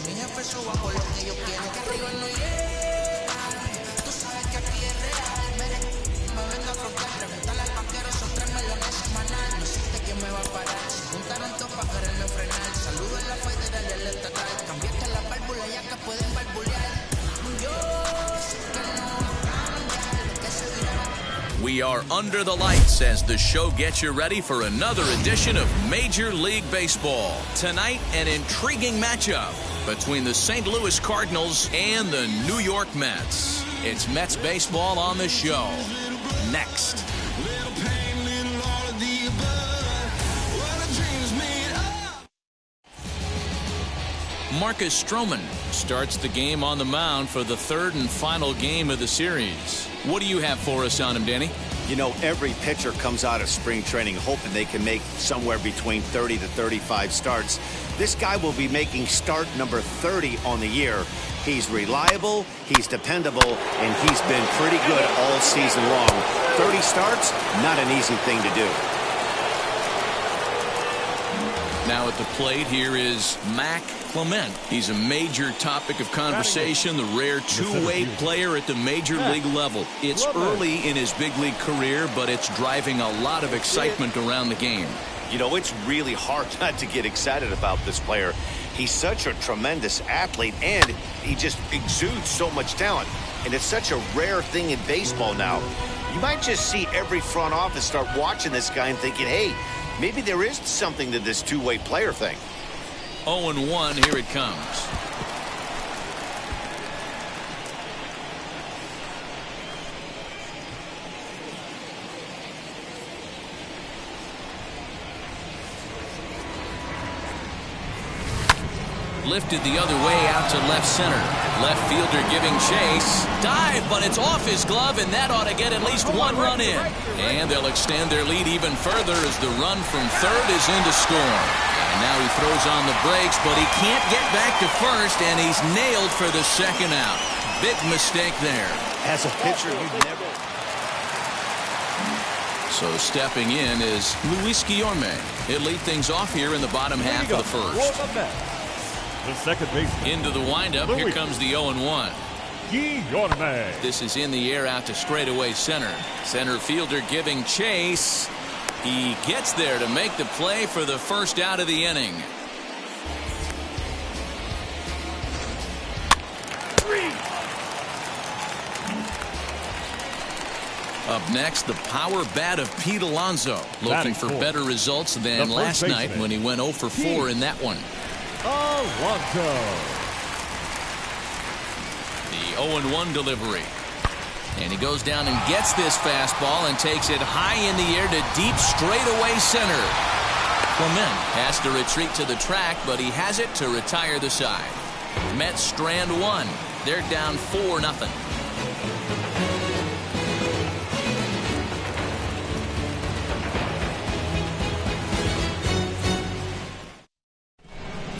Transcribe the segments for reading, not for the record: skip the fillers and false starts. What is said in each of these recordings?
Mi jefe suba por lo que ellos quieren. Que arriba no llegan. Tú sabes que aquí es real. Mire, me vengo a frontear. Preguntarle al banquero, son 3 melones semanal. No existe quien me va a parar. Se juntaron todos para quererme frenar. Saludo en la federal y el estatal. Cambiaste la válvula ya que pueden barbulear. Yo sé que no va a cambiar lo que se dirá. We are under the lights as the show gets you ready for another edition of Major League Baseball. Tonight, an intriguing matchup between the St. Louis Cardinals and the New York Mets. It's Mets baseball on the show. Next. Marcus Stroman starts the game on the mound for the third and final game of the series. What do you have for us on him, Danny? You know, every pitcher comes out of spring training hoping they can make somewhere between 30 to 35 starts. This guy will be making start number 30 on the year. He's reliable, he's dependable, and he's been pretty good all season long. 30 starts, not an easy thing to do. Now at the plate, here is Mac Clement. He's a major topic of conversation, the rare two-way player at the major league level. It's early in his big league career, but it's driving a lot of excitement around the game. You know, it's really hard not to get excited about this player. He's such a tremendous athlete, and he just exudes so much talent. And it's such a rare thing in baseball now. You might just see every front office start watching this guy and thinking, hey, maybe there is something to this two-way player thing. 0-1, here it comes. Lifted the other way out to left center. Left fielder giving chase. Dive, but it's off his glove, and that ought to get at least one run in. And they'll extend their lead even further as the run from third is in to score. And now he throws on the brakes, but he can't get back to first, and he's nailed for the second out. Big mistake there. As a pitcher, you'd never... So stepping in is Luis Guillorme. He'll lead things off here in the bottom half of the first. The second baseman. Into the windup. Here comes the 0-1. Guillorme. This is in the air out to straightaway center. Center fielder giving chase. He gets there to make the play for the first out of the inning. Up next, the power bat of Pete Alonso, looking for better results than last night when he went 0 for 4 in that one. Alonso. The 0-1 delivery. And he goes down and gets this fastball and takes it high in the air to deep straightaway center. Clement has to retreat to the track, but he has it to retire the side. Mets strand one. They're down 4-0.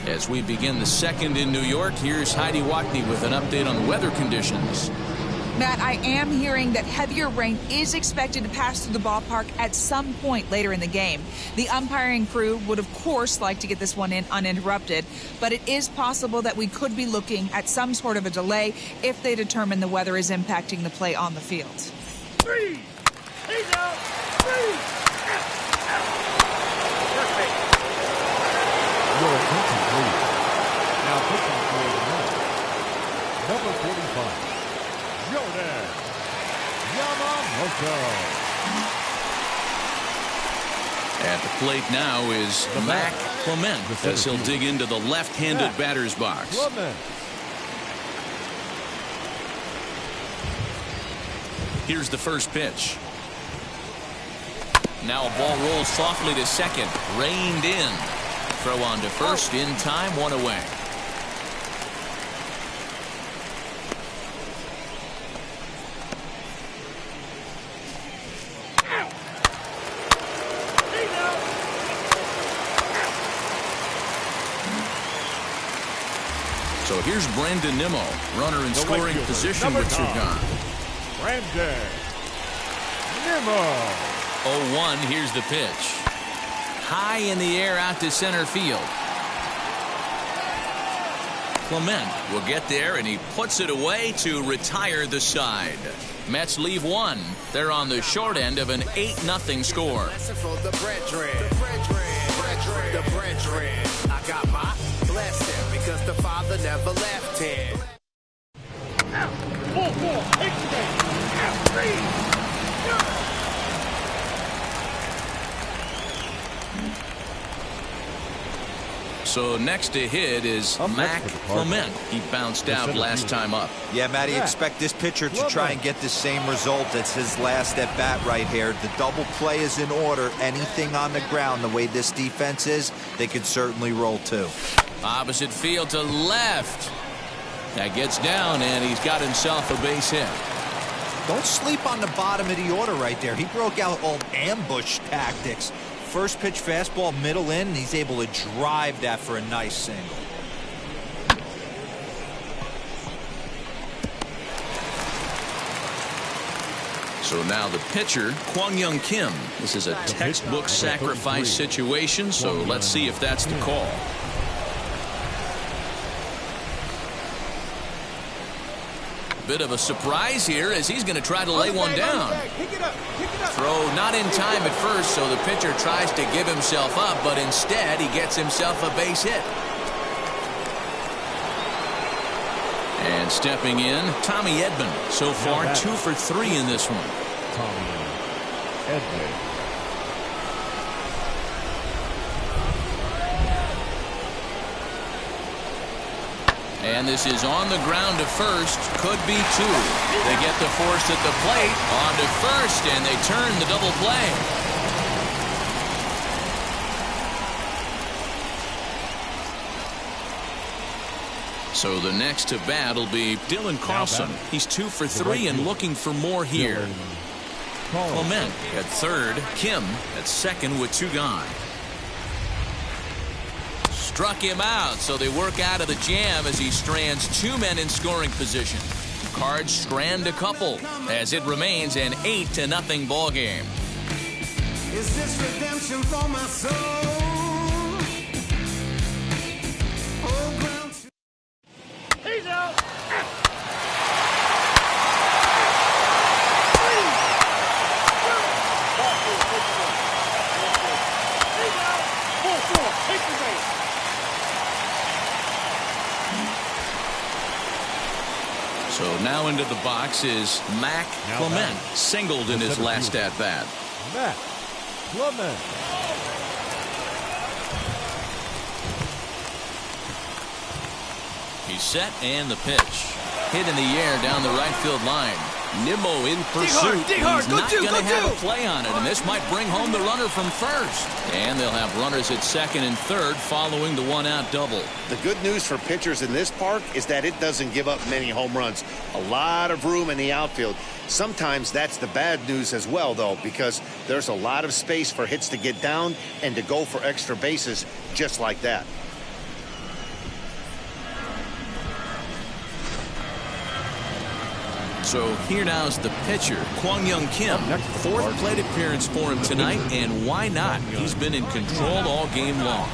As we begin the second in New York, here's Heidi Wackney with an update on the weather conditions. Matt, I am hearing that heavier rain is expected to pass through the ballpark at some point later in the game. The umpiring crew would, of course, like to get this one in uninterrupted, but it is possible that we could be looking at some sort of a delay if they determine the weather is impacting the play on the field. Three. He's out. Three. Your attention, please. Now pitching for the Mets. Number 45, Jordan Yamamoto. At the plate now is Mac Clement as he'll dig into the left-handed batter's box. Clement. Here's the first pitch. Now a ball rolls softly to second. Reined in. Throw on to first in time, one away. So here's Brandon Nimmo, runner in scoring position with two gone. Brandon Nimmo. 0-1, here's the pitch. High in the air out to center field. Clement will get there, and he puts it away to retire the side. Mets leave one. They're on the short end of an 8-0 score. I got my blessing because the Father never left him. 4-4. Take the game. 3. So next to hit is Mac Clement. He bounced out last time up. Yeah, Matty, expect this pitcher to try and get the same result as his last at bat right here. The double play is in order. Anything on the ground, the way this defense is, they could certainly roll too. Opposite field to left. That gets down, and he's got himself a base hit. Don't sleep on the bottom of the order right there. He broke out old ambush tactics. First pitch fastball, middle in, and he's able to drive that for a nice single. So now the pitcher, Kwang-Young Kim. This is a textbook sacrifice situation, so let's see if that's the call. Bit of a surprise here as he's going to try to lay one down. Throw not in time at first, so the pitcher tries to give himself up, but instead he gets himself a base hit. And stepping in, Tommy Edman. So far 2 for 3 in this one. Tommy Edman. And this is on the ground to first. Could be 2. They get the force at the plate. On to first, and they turn the double play. So the next to bat will be Dylan Carlson. He's 2 for 3 and looking for more here. Clement at third. Kim at second with 2 gone. Struck him out, so they work out of the jam as he strands 2 men in scoring position. Cards strand a couple as it remains an 8-0 ball game. Is this redemption for my soul? He's out. So now into the box is Mac Clement, singled in his last at-bat. Mac Clement. He's set, and the pitch. Hit in the air down the right field line. Nimmo in pursuit. He's not going to have a play on it, and this might bring home the runner from first. And they'll have runners at second and third following the one-out double. The good news for pitchers in this park is that it doesn't give up many home runs. A lot of room in the outfield. Sometimes that's the bad news as well, though, because there's a lot of space for hits to get down and to go for extra bases just like that. So here now is the pitcher, Kwang-Young Kim. 4th plate appearance for him tonight, and why not? He's been in control all game long.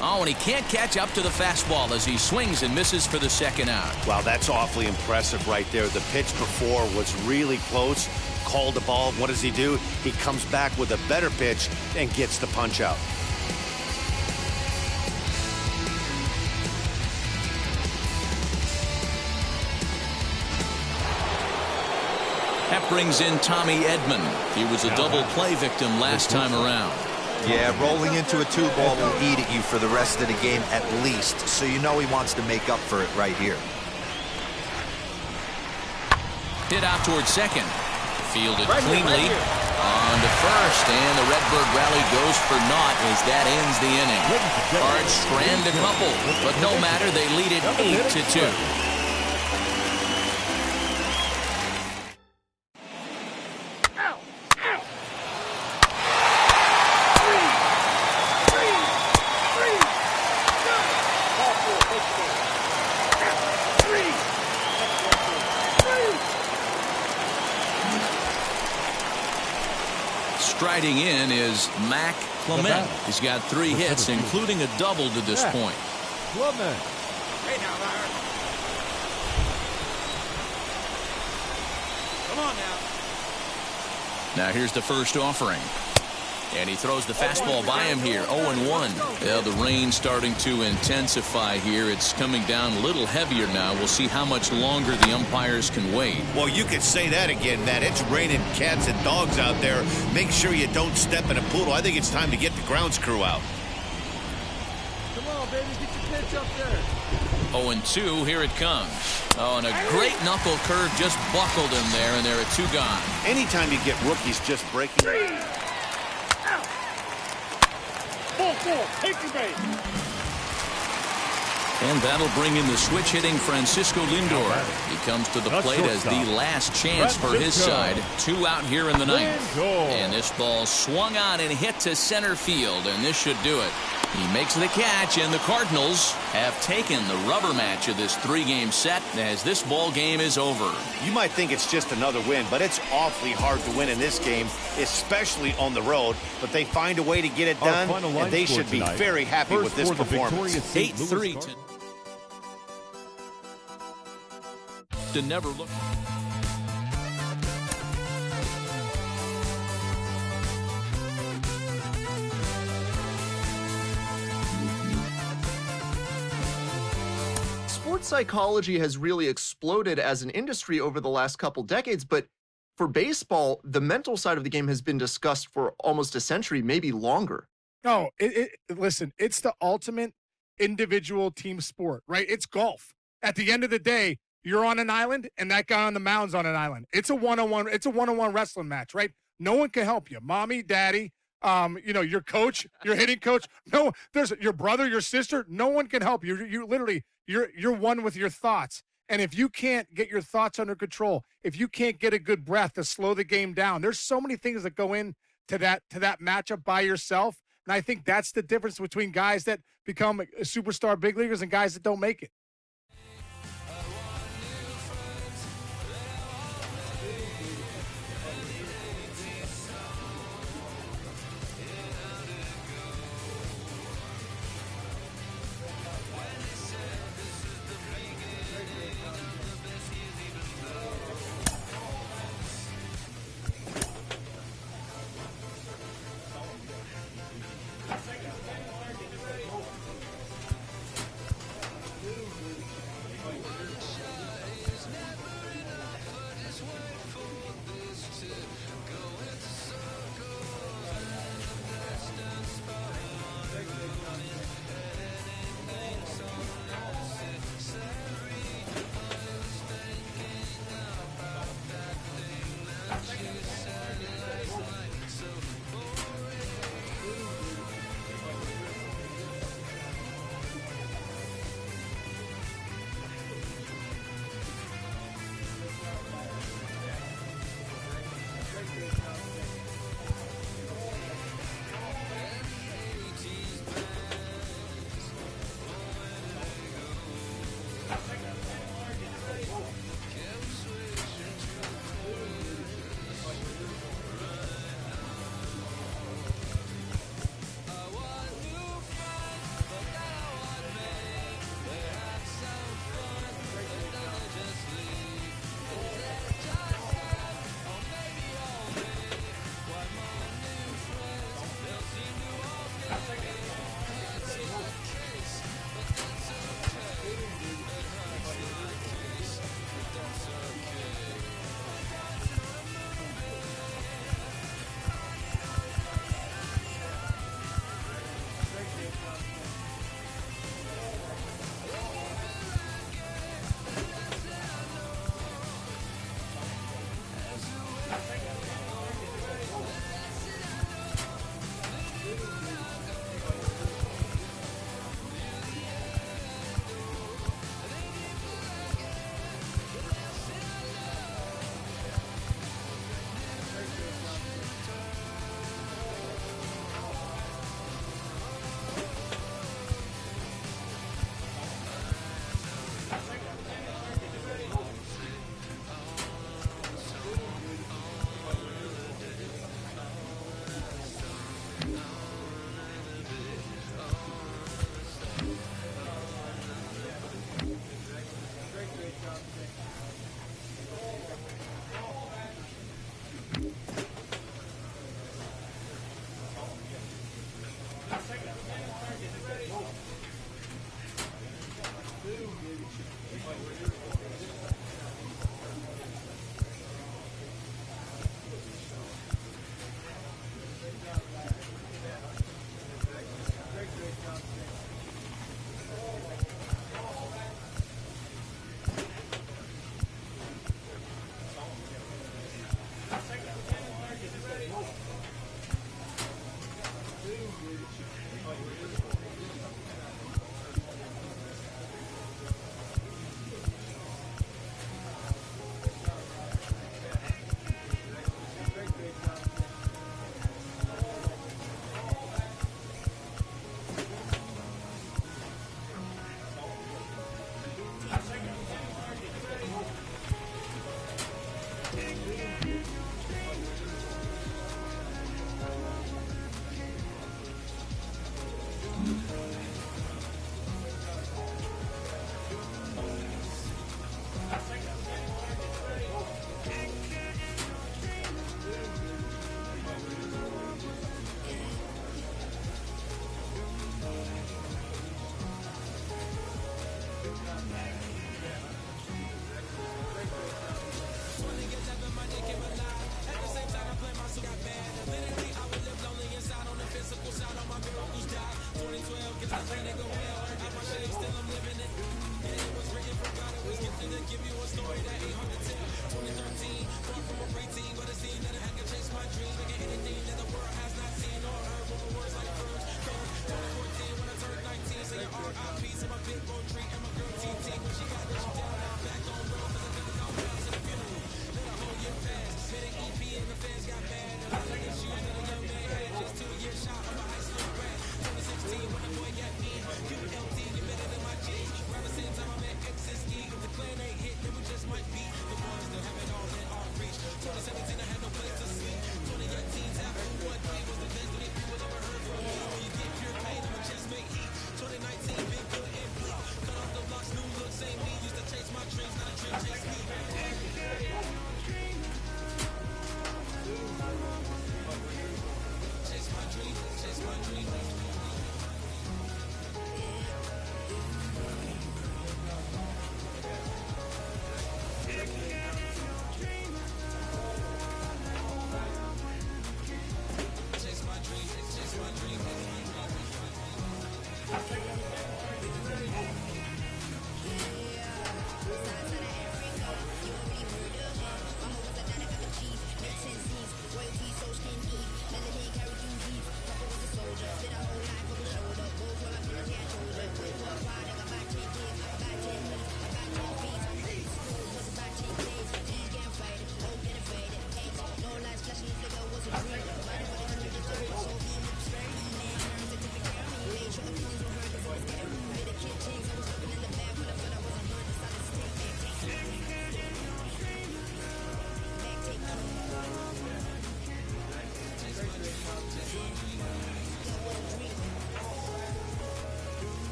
Oh, and he can't catch up to the fastball as he swings and misses for the second out. Wow, that's awfully impressive right there. The pitch before was really close. Called the ball. What does he do? He comes back with a better pitch and gets the punch out. That brings in Tommy Edman. He was a double play victim last time around. Yeah, rolling into a 2-ball will eat at you for the rest of the game at least, so you know he wants to make up for it right here. Hit out towards second. Fielded cleanly. On to first, and the Redbird rally goes for naught as that ends the inning. Cards strand a couple, but no matter, they lead it 8-2. Hitting in is Mac Clement. He's got 3 hits, including a double to this point. Clement. Hey now, Byron. Come on now. Now here's the first offering. And he throws the fastball by him here. 0-1. Well, the rain starting to intensify here. It's coming down a little heavier now. We'll see how much longer the umpires can wait. Well, you could say that again, Matt. It's raining cats and dogs out there. Make sure you don't step in a poodle. I think it's time to get the grounds crew out. Come on, baby. Get your pitch up there. 0-2. Here it comes. Oh, and a great knuckle curve just buckled him there, and there are 2 gone. Anytime you get rookies just breaking. And that'll bring in the switch hitting Francisco Lindor. He comes to the plate as the last chance for his side. 2 out here in the 9th. And this ball swung on and hit to center field, and this should do it. He makes the catch, and the Cardinals have taken the rubber match of this 3-game set as this ball game is over. You might think it's just another win, but it's awfully hard to win in this game, especially on the road. But they find a way to get it done, and they should be very happy with this performance. 8-3 to never look. Sports psychology has really exploded as an industry over the last couple decades, but for baseball, the mental side of the game has been discussed for almost a century, maybe longer. No, listen, it's the ultimate individual team sport, right? It's golf. At the end of the day, you're on an island, and that guy on the mound's on an island. It's a one-on-one. It's a one-on-one wrestling match, right? No one can help you. Mommy, daddy, your coach, your hitting coach. No, there's your brother, your sister. No one can help you. You literally, you're one with your thoughts. And if you can't get your thoughts under control, if you can't get a good breath to slow the game down, there's so many things that go into that matchup by yourself. And I think that's the difference between guys that become superstar big leaguers and guys that don't make it.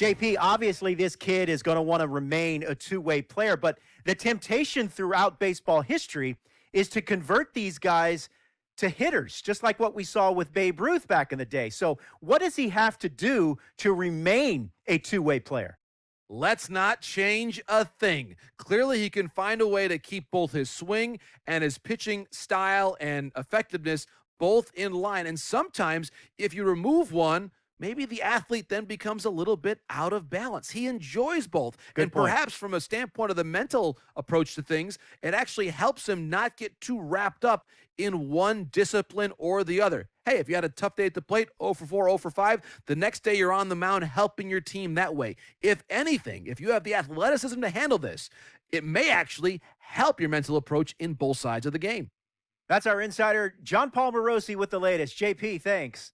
JP, obviously this kid is going to want to remain a two-way player, but the temptation throughout baseball history is to convert these guys to hitters, just like what we saw with Babe Ruth back in the day. So what does he have to do to remain a two-way player? Let's not change a thing. Clearly, he can find a way to keep both his swing and his pitching style and effectiveness both in line. And sometimes, if you remove one, maybe the athlete then becomes a little bit out of balance. He enjoys both. Good point. Perhaps from a standpoint of the mental approach to things, it actually helps him not get too wrapped up in one discipline or the other. Hey, if you had a tough day at the plate, 0 for 4, 0 for 5, the next day you're on the mound helping your team that way. If anything, if you have the athleticism to handle this, it may actually help your mental approach in both sides of the game. That's our insider, John Paul Morosi, with the latest. JP, thanks.